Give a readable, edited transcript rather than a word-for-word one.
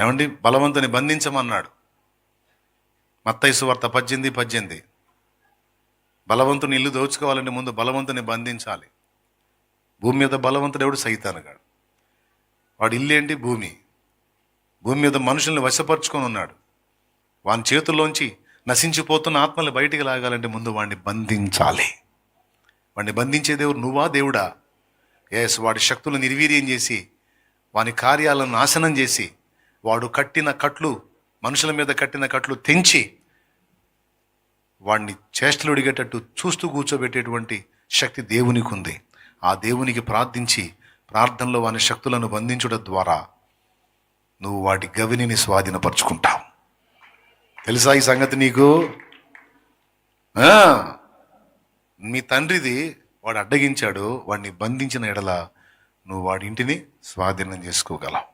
ఏమండి, బలవంతుని బంధించమన్నాడు. మత్తయి సువార్త 18:18. బలవంతుని ఇల్లు దోచుకోవాలంటే ముందు బలవంతుని బంధించాలి. భూమి మీద బలవంతుడు ఎవడు? సైతానుగాడు. వాడి ఇల్లు ఏంటి? భూమి. భూమి మీద మనుషుల్ని వశపరుచుకొని ఉన్నాడు. వాని చేతుల్లోంచి నశించిపోతున్న ఆత్మల్ని బయటికి లాగాలంటే ముందు వాడిని బంధించాలి. వాడిని బంధించే దేవుడు నువ్వా, దేవుడా? వాడి శక్తులు నిర్వీర్యం చేసి, వాని కార్యాలను నాశనం చేసి, వాడు కట్టిన కట్లు, మనుషుల మీద కట్టిన కట్లు తెంచి వాడిని చేష్టలు అడిగేటట్టు చూస్తూ కూర్చోబెట్టేటువంటి శక్తి దేవునికి ఉంది. ఆ దేవునికి ప్రార్థించి ప్రార్థనలో వాని శక్తులను బంధించడం ద్వారా నువ్వు వాటి గవిని స్వాధీనపరుచుకుంటావు. తెలుసా ఈ సంగతి నీకు? మీ తండ్రిది వాడు అడ్డగించాడు, వాడిని బంధించిన ఎడల నువ్వు వాడి ఇంటిని స్వాధీనం చేసుకోగలవు.